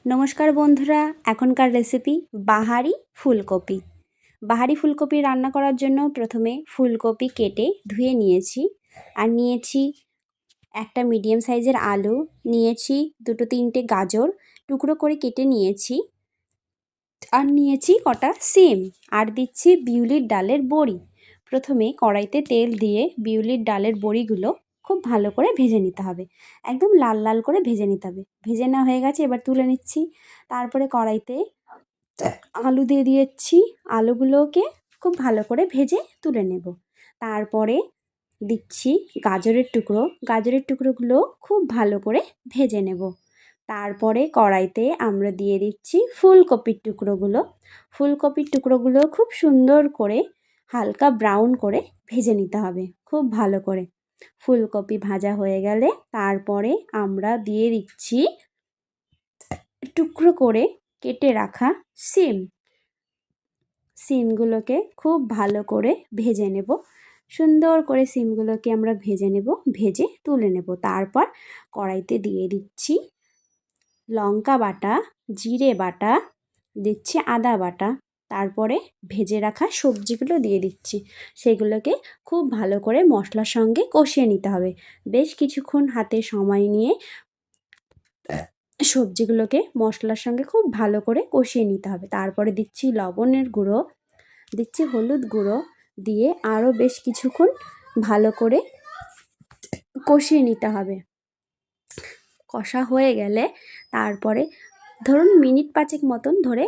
नमस्कार बंधुरा एखनकार रेसिपि बाहारी फुलकपि। बाहारी फुलकपि रान्ना करार जन्य प्रथमे फुलकपि केटे धुए निएछि आर निएछि একটা মিডিয়াম সাইজের আলু নিয়েছি, দুটো তিনটে গাজর টুকরো করে কেটে নিয়েছি আর নিয়েছি কটা সিম আর দিচ্ছি বিউলির ডালের বড়ি। প্রথমে কড়াইতে তেল দিয়ে বিউলির ডালের বড়িগুলো খুব ভালো করে ভেজে নিতে হবে, একদম লাল লাল করে ভেজে নিতে হবে। ভেজে নেওয়া হয়ে গেছে, এবার তুলে নিচ্ছি। তারপরে কড়াইতে আলু দিয়ে দিয়েছি, আলুগুলোকে খুব ভালো করে ভেজে তুলে নেব। তারপরে দিচ্ছি গাজরের টুকরো, গাজরের টুকরোগুলো খুব ভালো করে ভেজে নেব। তারপরে কড়াইতে আমরা দিয়ে দিচ্ছি ফুলকপির টুকরোগুলো, ফুলকপির টুকরোগুলো খুব সুন্দর করে হালকা ব্রাউন করে ভেজে নিতে হবে খুব ভালো করে। ফুলকপি ভাজা হয়ে গেলে তারপরে আমরা দিয়ে দিচ্ছি টুকরো করে কেটে রাখা সিম, সিমগুলোকে খুব ভালো করে ভেজে নেব। সুন্দর করে সিমগুলোকে আমরা ভেজে নেব, ভেজে তুলে নেব। তারপর কড়াইতে দিয়ে দিচ্ছি লঙ্কা বাটা, জিরে বাটা, দিচ্ছি আদা বাটা, তারপরে ভেজে রাখা সবজিগুলো দিয়ে দিচ্ছি। সেগুলোকে খুব ভালো করে মশলার সঙ্গে কষিয়ে নিতে হবে। বেশ কিছুক্ষণ হাতে সময় নিয়ে সবজিগুলোকে মশলার সঙ্গে খুব ভালো করে কষিয়ে নিতে হবে। তারপরে দিচ্ছি লবণের গুঁড়ো, দিচ্ছি হলুদ গুঁড়ো, দিয়ে আরও বেশ কিছুক্ষণ ভালো করে কষিয়ে নিতে হবে। কষা হয়ে গেলে তারপরে ধরুন মিনিট 5 মতন ধরে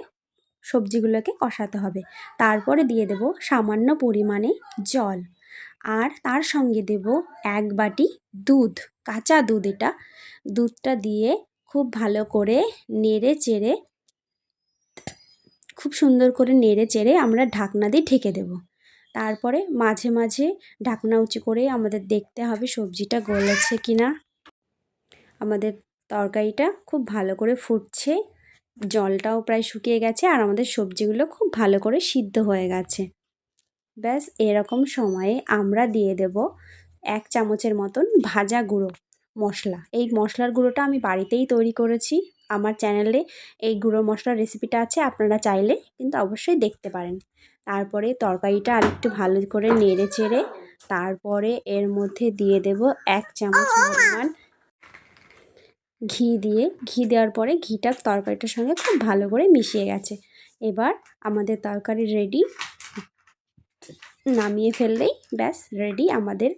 সবজিগুলোকে কষাতে হবে। তারপরে দিয়ে দেব সামান্য পরিমাণে জল আর তার সঙ্গে দেব 1 বাটি দুধ, কাঁচা দুধ এটা। দুধটা দিয়ে খুব ভালো করে নেড়ে চেড়ে খুব সুন্দর করে নেড়ে চেড়ে আমরা ঢাকনা দিয়ে ঢেকে দেব। তারপরে মাঝে মাঝে ঢাকনা উঁচু করে আমাদের দেখতে হবে সবজিটা গলেছে কিনা। আমাদের তরকারিটা খুব ভালো করে ফুটছে, জলটাও প্রায় শুকিয়ে গেছে আর আমাদের সবজিগুলো খুব ভালো করে সিদ্ধ হয়ে গেছে। ব্যাস এরকম সময়ে আমরা দিয়ে দেব 1 চামচের মতন ভাজা গুঁড়ো মশলা। এই মশলার গুঁড়োটা আমি বাড়িতেই তৈরি করেছি। আমার চ্যানেলে এই গুঁড়ো মশলার রেসিপিটা আছে, আপনারা চাইলে কিন্তু অবশ্যই দেখতে পারেন। তারপরে তরকারিটা আরেকটু ভালো করে নেড়ে চেড়ে তারপরে এর মধ্যে দিয়ে দেব 1 চামচ পরিমাণ ঘি দেওয়ার পরে ঘিটা তরকারিটার সঙ্গে খুব ভালো করে মিশিয়ে গেছে। এবার আমাদের তরকারি রেডি, নামিয়ে ফেললেই ব্যাস রেডি আমাদের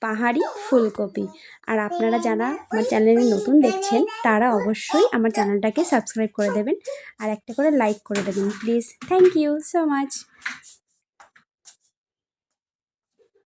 পাহাড়ি ফুলকপি। আর আপনারা যারা আমার চ্যানেলে নতুন দেখছেন তারা অবশ্যই আমার চ্যানেলটাকে সাবস্ক্রাইব করে দেবেন আর একটা করে লাইক করে দেবেন please. Thank you so much.